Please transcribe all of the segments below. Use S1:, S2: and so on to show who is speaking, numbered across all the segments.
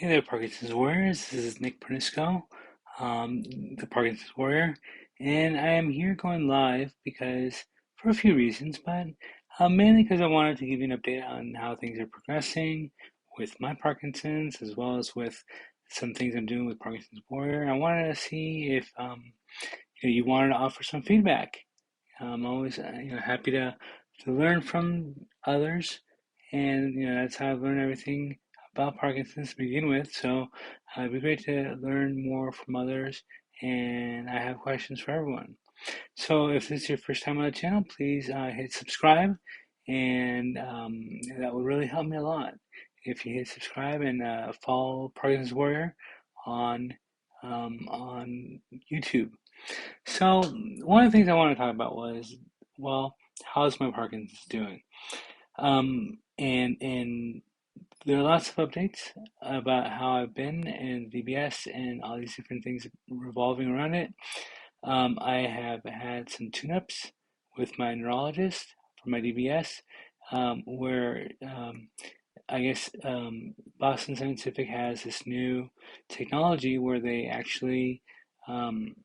S1: Hey there, Parkinson's Warriors. This is Nick Pernisco, the Parkinson's Warrior, and I am here going live because for a few reasons, but mainly because I wanted to give you an update on how things are progressing with my Parkinson's, as well as with some things I'm doing with Parkinson's Warrior. I wanted to see if you wanted to offer some feedback. I'm always happy to learn from others, and that's how I've learned everything about Parkinson's to begin with. So it'd be great to learn more from others, and I have questions for everyone. So if this is your first time on the channel, please hit subscribe, and that would really help me a lot. If you hit subscribe and follow Parkinson's Warrior on on YouTube. So one of the things I want to talk about was, well, how's my Parkinson's doing? And there are lots of updates about how I've been in DBS and all these different things revolving around it. I have had some tune-ups with my neurologist for my DBS, where I guess Boston Scientific has this new technology where um,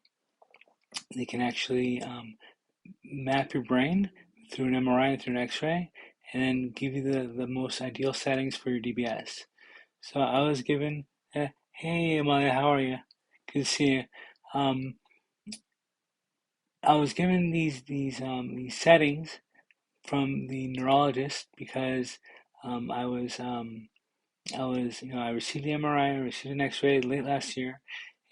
S1: they can actually map your brain through an MRI and through an X-ray, and then give you the most ideal settings for your DBS. So I was given, hey Amalia, how are you? Good to see you. Um, I was given these settings from the neurologist because um, I was um, I received the MRI, I received an X-ray late last year,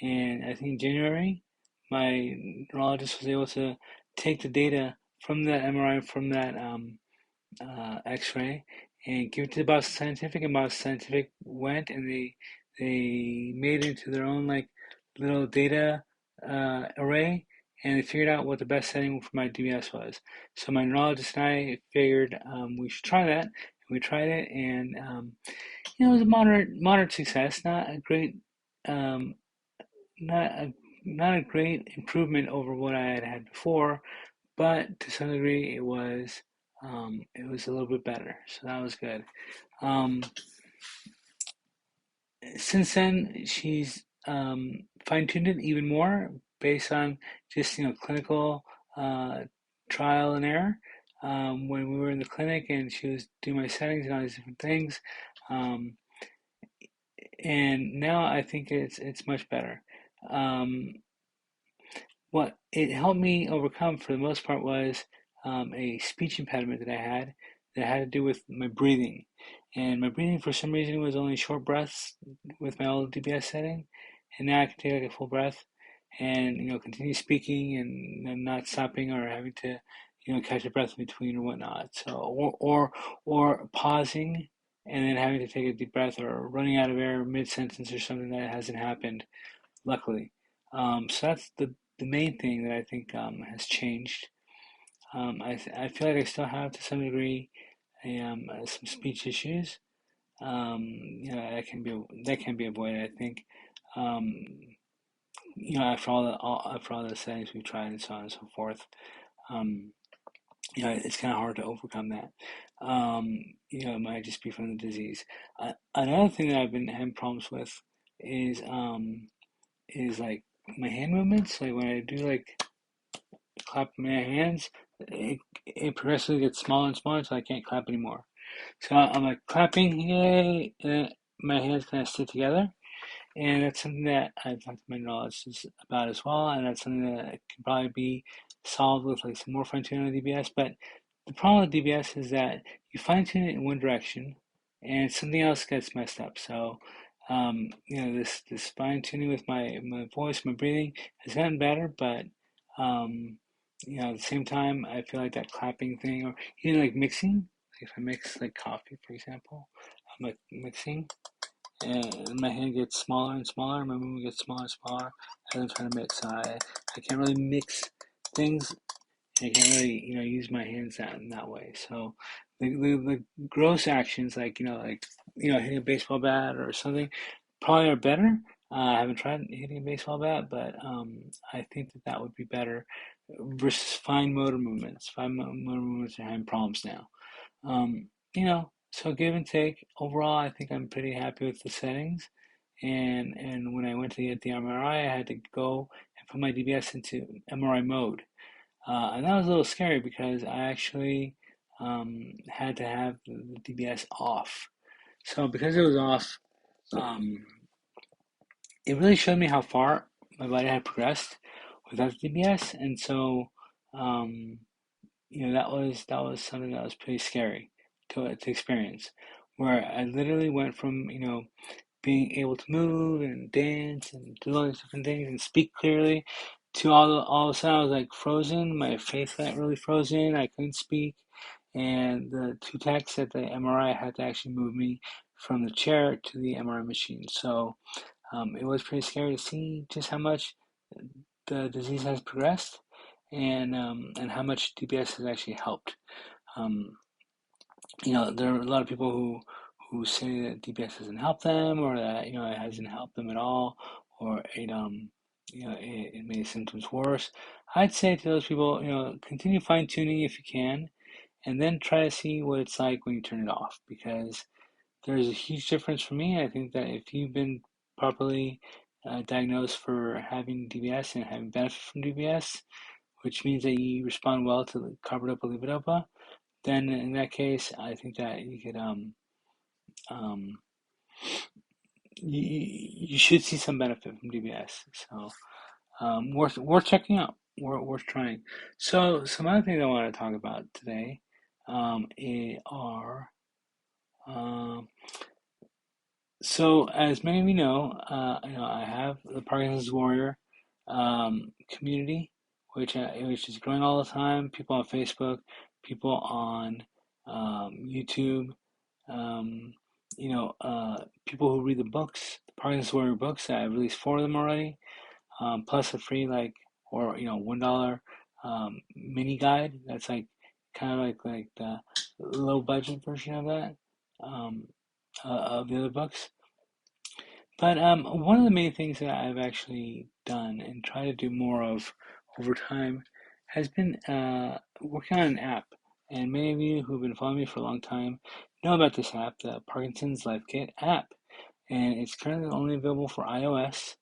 S1: and I think in January, my neurologist was able to take the data from that MRI, from that X-ray, and give it to Boston Scientific, and Boston Scientific went and they made it into their own like little data array, and they figured out what the best setting for my DBS was. So my neurologist and I figured we should try that. And we tried it, and it was a moderate success, um, not a not a great improvement over what I had had before, but to some degree it was a little bit better, so that was good. Um, since then, she's fine-tuned it even more based on just clinical uh, trial and error. When we were in the clinic and she was doing my settings and all these different things, um, and now I think it's much better. Um, what it helped me overcome for the most part was a speech impediment that had to do with my breathing. And my breathing, for some reason, was only short breaths with my old DBS setting. And now I can take like a full breath and, continue speaking and not stopping or having to, catch a breath in between or whatnot. So, or pausing and then having to take a deep breath or running out of air mid sentence or something that hasn't happened, luckily. So that's the main thing that I think has changed. I feel like I still have to some degree some speech issues. That can be avoided. I think um, after all the settings we've tried and so on and so forth. Um, it's kind of hard to overcome that. It might just be from the disease. Another thing that I've been having problems with is like my hand movements. Like when I do like clap my hands, it progressively gets smaller and smaller until I can't clap anymore. So I'm like clapping, yay, and then my hands kind of stick together. And that's something that I've talked to my neurologist about as well. And that's something that can probably be solved with like some more fine tuning on DBS. But the problem with DBS is that you fine tune it in one direction and something else gets messed up. So, this fine tuning with my voice, my breathing has gotten better, but at the same time, I feel like that clapping thing, or even like mixing, like if I mix like coffee, for example, I'm like mixing, and my hand gets smaller and smaller, my movement gets smaller and smaller as I'm trying to mix. So I can't really mix things. I can't really, use my hands in that way. So the gross actions, like, hitting a baseball bat or something, probably are better. I haven't tried hitting a baseball bat, but I think that that would be better versus fine motor movements. Motor movements are having problems now. So give and take. Overall, I think I'm pretty happy with the settings. and when I went to get the MRI, I had to go and put my DBS into MRI mode. And that was a little scary because I actually had to have the DBS off. So because it was off, um, it really showed me how far my body had progressed without the DBS, and so um, that was something that was pretty scary to experience, where I literally went from being able to move and dance and do all these different things and speak clearly to all of a sudden I was like frozen. My face got really frozen. I couldn't speak, and the two techs at the MRI had to actually move me from the chair to the MRI machine. So it was pretty scary to see just how much the disease has progressed, and how much DBS has actually helped. Um, there are a lot of people who say that DBS doesn't help them, or that it hasn't helped them at all, or it made symptoms worse. I'd say to those people, continue fine tuning if you can, and then try to see what it's like when you turn it off, because there's a huge difference for me. I think that if you've been properly diagnosed for having DBS and having benefit from DBS, which means that you respond well to the carbidopa levodopa, then in that case, I think that you could um, you should see some benefit from DBS. So worth checking out, worth trying. So some other things I want to talk about today are um, so as many of you know, I have the Parkinson's Warrior community, which is growing all the time. People on Facebook, people on YouTube, um, people who read the books, the Parkinson's Warrior books. I've released four of them already, plus a free or $1 mini guide. That's like kind of like the low budget version of that, um, of the other books. But one of the main things that I've actually done and try to do more of over time has been working on an app. And many of you who've been following me for a long time know about this app, the Parkinson's Life Kit app. And it's currently only available for iOS,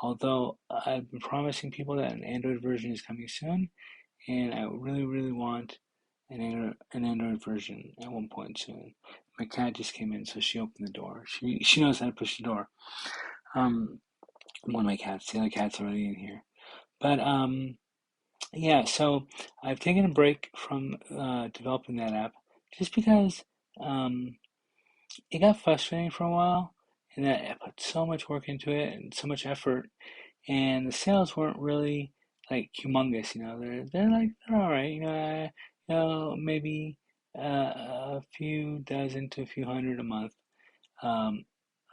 S1: although I've been promising people that an Android version is coming soon. And I really, really want an Android version at one point soon. My cat just came in, so she opened the door. She knows how to push the door. Um, One of my cats. The other cat's already in here. But yeah. So I've taken a break from developing that app just because um, it got frustrating for a while, and that I put so much work into it and so much effort, and the sales weren't really like humongous. They're all right. Maybe a few dozen to a few hundred a month. Um,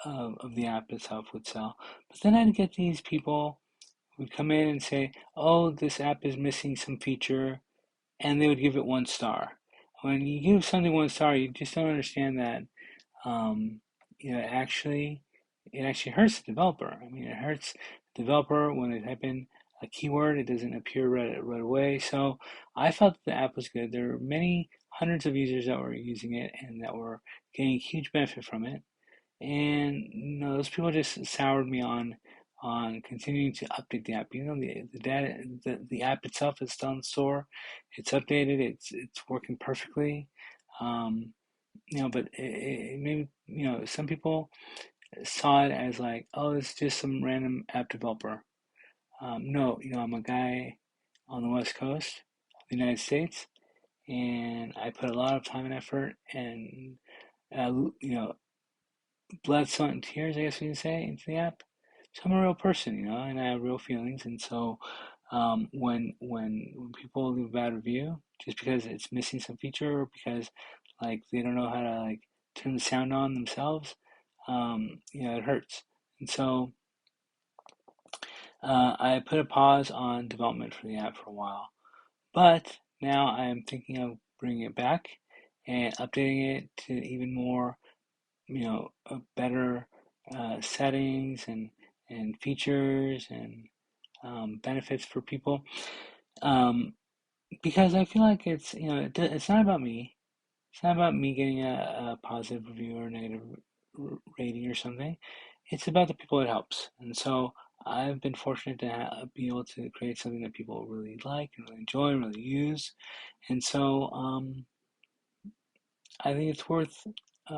S1: of the app itself would sell. But then I'd get these people who would come in and say, "Oh, this app is missing some feature," and they would give it 1 star. When you give something 1 star, you just don't understand that. Um, actually, it actually hurts the developer. I mean, it hurts the developer when they type in a keyword; it doesn't appear right away. So I felt the app was good. There were many hundreds of users that were using it and that were getting huge benefit from it. And those people just soured me on continuing to update the app. The data, the app itself is still in the store. It's updated. It's working perfectly. Um, but maybe some people saw it as like, oh, it's just some random app developer. No, I'm a guy on the West Coast of the United States, and I put a lot of time and effort and uh, you know blood, sweat, and tears, I guess we can say, into the app. So I'm a real person, and I have real feelings. And so when people leave a bad review, just because it's missing some feature or because like they don't know how to like turn the sound on themselves, it hurts. And so I put a pause on development for the app for a while. But now I am thinking of bringing it back and updating it to even more better settings and features and benefits for people. Um, because I feel like it's not about me. It's not about me getting a positive review or a negative rating or something. it's about the people it helps. And so I've been fortunate to be able to create something that people really like and really enjoy and really use. And so I think it's worth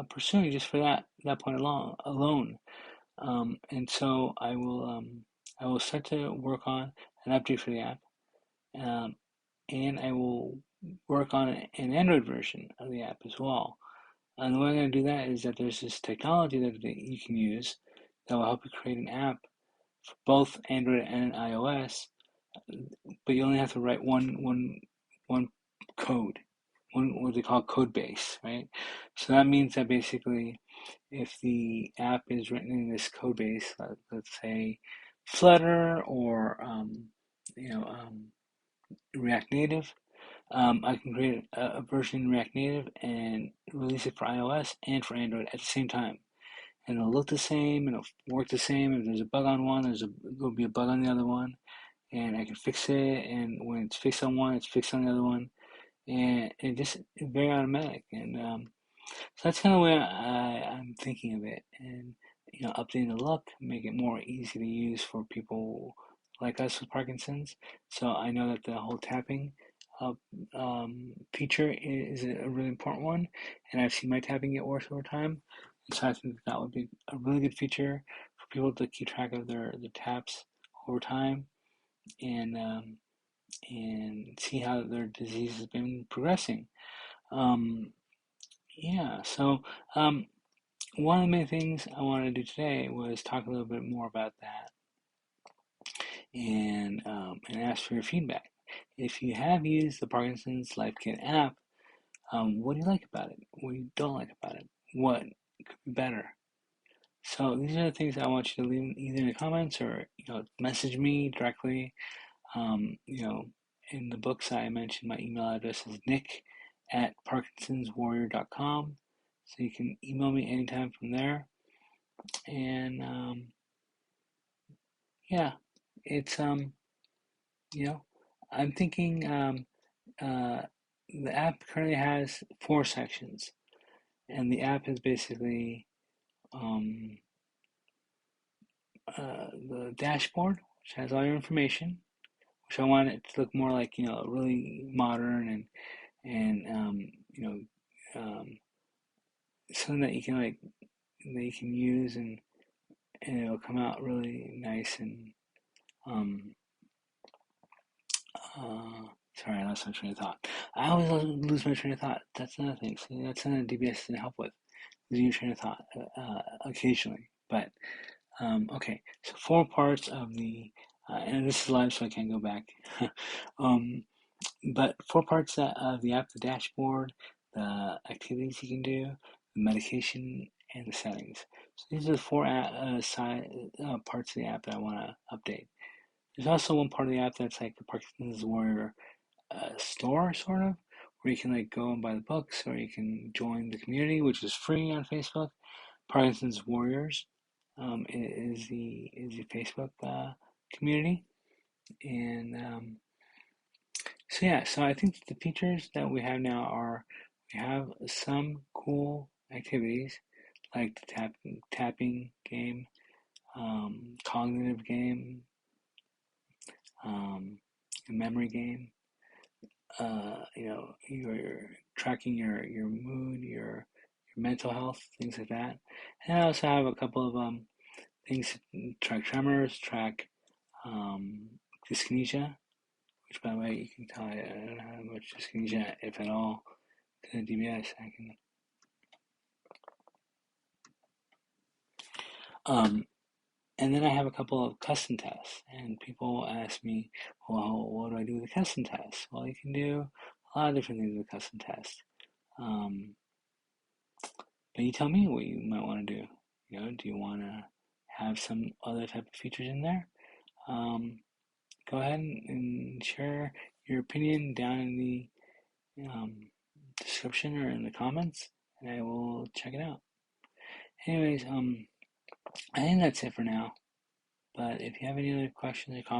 S1: pursuing just for that point alone. And so I will start to work on an update for the app, um, and I will work on an Android version of the app as well. And the way I'm going to do that is that there's this technology that you can use that will help you create an app for both Android and iOS, but you only have to write one code, one what they call code base, right? So that means that basically, if the app is written in this code base, let's say Flutter or React Native, I can create a version in React Native and release it for iOS and for Android at the same time. And it'll look the same and it'll work the same. If there's a bug on one, there'll be a bug on the other one, and I can fix it. And when it's fixed on one, it's fixed on the other one, and it just it's very automatic. And so that's kind of where I'm thinking of it, and updating the look, make it more easy to use for people like us with Parkinson's. So I know that the whole tapping uh, feature is a really important one, and I've seen my tapping get worse over time. And so I think that would be a really good feature for people to keep track of their taps over time, and see how their disease has been progressing. Um, yeah, so um, one of the main things I wanted to do today was talk a little bit more about that, and ask for your feedback. If you have used the Parkinson's Life Kit app, what do you like about it? What do you don't like about it? What could be better? So these are the things I want you to leave either in the comments or message me directly. Um, you know, in the books I mentioned my email address is nick@parkinsonswarrior.com. So you can email me anytime from there. And yeah, it's you know, I'm thinking the app currently has 4 sections, and the app is basically um, the dashboard, which has all your information, which I want it to look more like really modern and something that you can use, and it'll come out really nice and um, sorry, I lost my train of thought. I always lose my train of thought. That's another thing. See, that's something DBS can help with, losing your train of thought occasionally. But okay, so 4 parts of and this is live, so I can't go back. um, but 4 parts of the app: the dashboard, the activities you can do, the medication, and the settings. So these are the parts of the app that I want to update. There's also one part of the app that's like the Parkinson's Warrior store, sort of, where you can like go and buy the books, or you can join the community, which is free on Facebook. Parkinson's Warriors is the Facebook community, and so yeah. So I think the features that we have now are we have some cool activities like the tapping game, cognitive game, um, memory game. You're tracking your mood, your mental health, things like that. And I also have a couple of things to track tremors, track um, dyskinesia, which by the way you can tell I don't have much dyskinesia, if at all, to DBS. I can. Um, and then I have a couple of custom tests, and people ask me, well, what do I do with a custom test? Well, you can do a lot of different things with a custom test. Um, But you tell me what you might want to do. Do you want to have some other type of features in there? Um, Go ahead and share your opinion down in the description or in the comments, and I will check it out. Anyways, I think that's it for now. But if you have any other questions or comments,